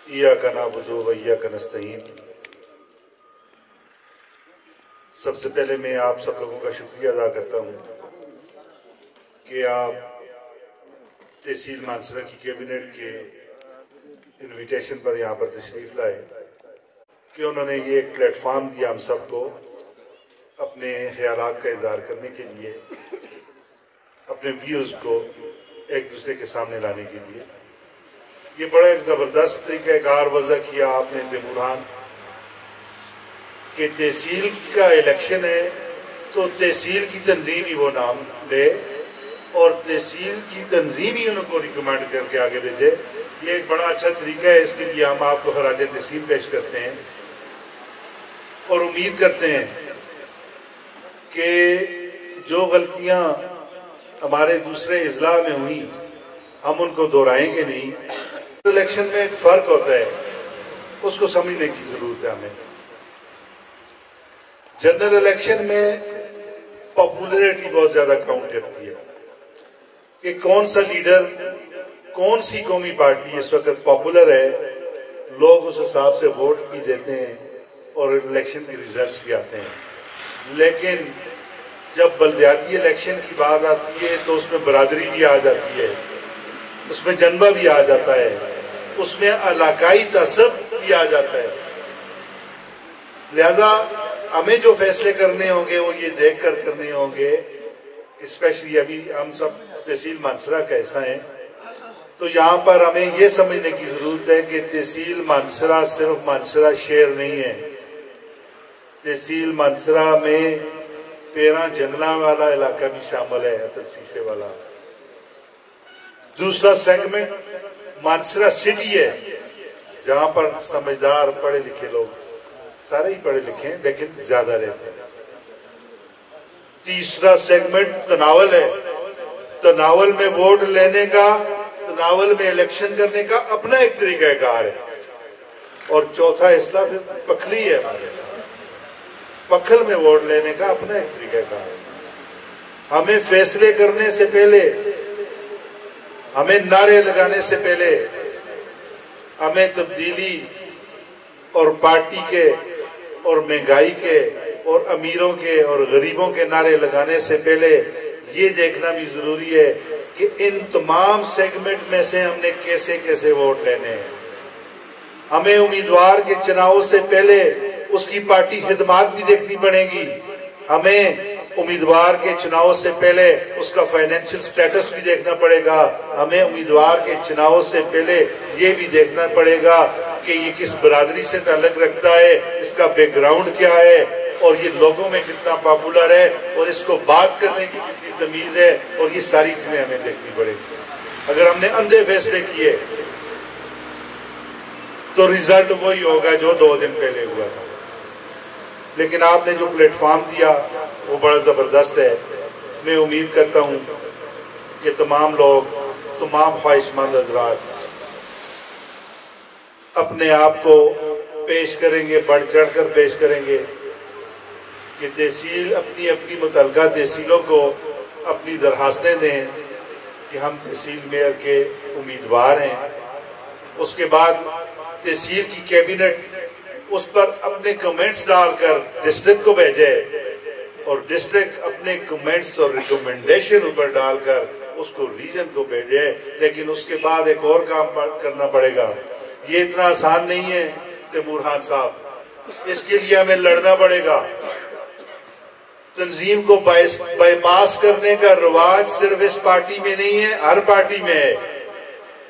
इय्याका नअबुदु व इय्याका नस्तईन। सबसे पहले मैं आप सब लोगों का शुक्रिया अदा करता हूँ कि आप तहसील मानसरा की कैबिनेट के इनविटेशन पर यहाँ पर तशरीफ लाए, कि उन्होंने ये एक प्लेटफॉर्म दिया हम सबको अपने ख्यालात का इज़हार करने के लिए, अपने व्यूज़ को एक दूसरे के सामने लाने के लिए। ये बड़ा एक ज़बरदस्त तरीक़ाकार वज़ा किया आपने दिमुरान कि तहसील का इलेक्शन है तो तहसील की तंजीम ही वो नाम दे और तहसील की तंजीम ही उनको रिकमेंड करके आगे भेजे। ये एक बड़ा अच्छा तरीका है। इसके लिए हम आपको खराज तहसील पेश करते हैं और उम्मीद करते हैं कि जो गलतियां हमारे दूसरे इजला में हुई हम उनको दोहराएंगे नहीं। इलेक्शन में एक फ़र्क होता है, उसको समझने की ज़रूरत है हमें। जनरल इलेक्शन में पॉपुलैरिटी बहुत ज़्यादा काउंट करती है कि कौन सा लीडर, कौन सी कौमी पार्टी इस वक्त पॉपुलर है, लोग उस हिसाब से वोट भी देते हैं और इलेक्शन के रिजल्ट्स भी आते हैं। लेकिन जब बल्दियाती इलेक्शन की बात आती है तो उसमें बरादरी भी आ जाती है, उसमें जन्मा भी आ जाता है, उसमें इलाकाई तसब भी आ जाता है। लिहाजा हमें जो फैसले करने होंगे वो ये देख कर करने होंगे, स्पेशली अभी हम सब तहसील मानसरा का हिस्सा है, तो यहाँ पर हमें ये समझने की जरूरत है कि तहसील मानसरा सिर्फ मानसरा शहर नहीं है। तहसील मानसरा में 13 जंगला वाला इलाका भी शामिल है, अतर शीशे वाला। दूसरा सेगमेंट मानसरा सिटी है, जहां पर समझदार पढ़े लिखे लोग, सारे ही पढ़े लिखे हैं लेकिन ज्यादा रहते हैं। तीसरा सेगमेंट तनावल है, तनावल में वोट लेने का, तनावल में इलेक्शन करने का अपना एक तरीकाकार है। और चौथा हिस्सा फिर पखली है, हमारे पखल में वोट लेने का अपना एक तरीकाकार है। हमें फैसले करने से पहले, हमें नारे लगाने से पहले, हमें तब्दीली और पार्टी के और महंगाई के और अमीरों के और गरीबों के नारे लगाने से पहले ये देखना भी जरूरी है कि इन तमाम सेगमेंट में से हमने कैसे कैसे वोट लेने हैं। हमें उम्मीदवार के चुनाव से पहले उसकी पार्टी खिदमात भी देखनी पड़ेगी। हमें उम्मीदवार के चुनाव से पहले उसका फाइनेंशियल स्टेटस भी देखना पड़ेगा। हमें उम्मीदवार के चुनाव से पहले ये भी देखना पड़ेगा कि ये किस बरादरी से ताल्लुक रखता है, इसका बैकग्राउंड क्या है और ये लोगों में कितना पॉपुलर है और इसको बात करने की कितनी तमीज है, और ये सारी चीजें हमें देखनी पड़ेगी। अगर हमने अंधे फैसले किए तो रिजल्ट वही होगा जो 2 दिन पहले हुआ था। लेकिन आपने जो प्लेटफॉर्म दिया वो बड़ा जबरदस्त है। मैं उम्मीद करता हूं कि तमाम लोग, तमाम ख्वाहिशमंद हजरात अपने आप को पेश करेंगे, बढ़ चढ़ कर पेश करेंगे कि तहसील अपनी अपनी मुतलका तहसीलों को अपनी दरखास्तें दें कि हम तहसील मेयर के उम्मीदवार हैं। उसके बाद तहसील की कैबिनेट उस पर अपने कमेंट्स डालकर डिस्ट्रिक्ट को भेजे और डिस्ट्रिक्ट अपने कमेंट्स और रिकमेंडेशन ऊपर डालकर उसको रीजन को भेजे। लेकिन उसके बाद एक और काम करना पड़ेगा। ये इतना आसान नहीं है तैमूर साहब, इसके लिए हमें लड़ना पड़ेगा। तंजीम को बाईपास करने का रिवाज सिर्फ इस पार्टी में नहीं है, हर पार्टी में है।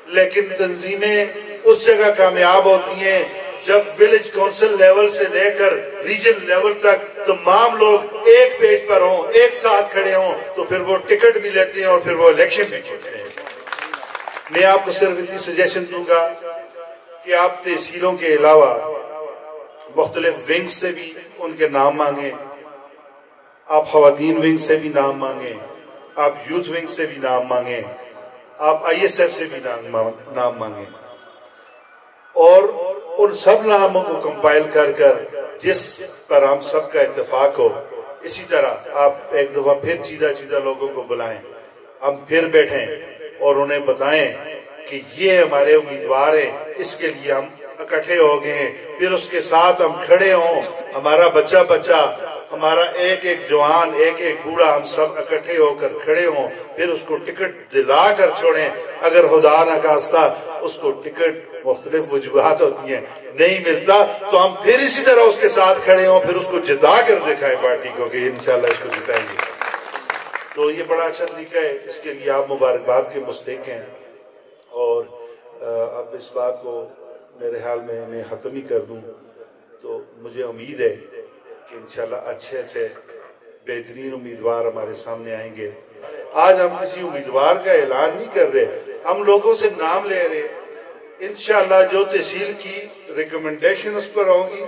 लेकिन तंजीमें उस जगह कामयाब होती हैं जब विलेज काउंसिल लेवल से लेकर रीजन लेवल तक तमाम लोग एक पेज पर हों, एक साथ खड़े हों, तो फिर वो टिकट भी लेते हैं और फिर वो इलेक्शन भी जीतते हैं। मैं आपको सिर्फ इतनी सजेशन दूंगा कि आप तहसीलों के अलावा मुख्तलिफ विंग से भी उनके नाम मांगे, आप खवातीन विंग से भी नाम मांगे, आप यूथ विंग से भी नाम मांगे, आप ISF से भी नाम मांगे और उन सब नामों को कंपाइल कर कर जिस पर हम सबका इत्तेफाक हो। इसी तरह आप एक दफा फिर चीदा चीदा लोगों को बुलाएं, हम फिर बैठें और उन्हें बताएं कि ये हमारे उम्मीदवार हैं, इसके लिए हम इकट्ठे हो गए हैं, फिर उसके साथ हम खड़े हों, हमारा बच्चा बच्चा, हमारा एक एक जवान, एक एक बूढ़ा, हम सब इकट्ठे होकर खड़े हों, फिर उसको टिकट दिला कर छोड़ें। अगर खुदा न खास्ता उसको टिकट मुख्तलिफ वजूहात होती हैं नहीं मिलता, तो हम फिर इसी तरह उसके साथ खड़े हों, फिर उसको जिता कर दिखाएं पार्टी को कि इंशाल्लाह इसको जिताएंगे। तो ये बड़ा अच्छा तरीका है, इसके लिए आप मुबारकबाद के मुस्तहिक हैं। और अब इस बात को मेरे ख्याल में मैं ख़त्म ही कर दूं, तो मुझे उम्मीद है कि इंशाल्लाह अच्छे अच्छे बेहतरीन उम्मीदवार हमारे सामने आएंगे। आज हम किसी उम्मीदवार का ऐलान नहीं कर रहे, हम लोगों से नाम ले रहे। इंशाल्लाह जो तहसील की रिकमेंडेशन उस पर होगी,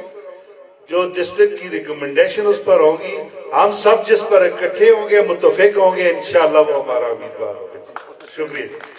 जो डिस्ट्रिक्ट की रिकमेंडेशन उस पर होगी, हम सब जिस पर इकट्ठे होंगे, मुत्तफिक होंगे, इंशाल्लाह वो हमारा उम्मीदवार होगा। शुक्रिया।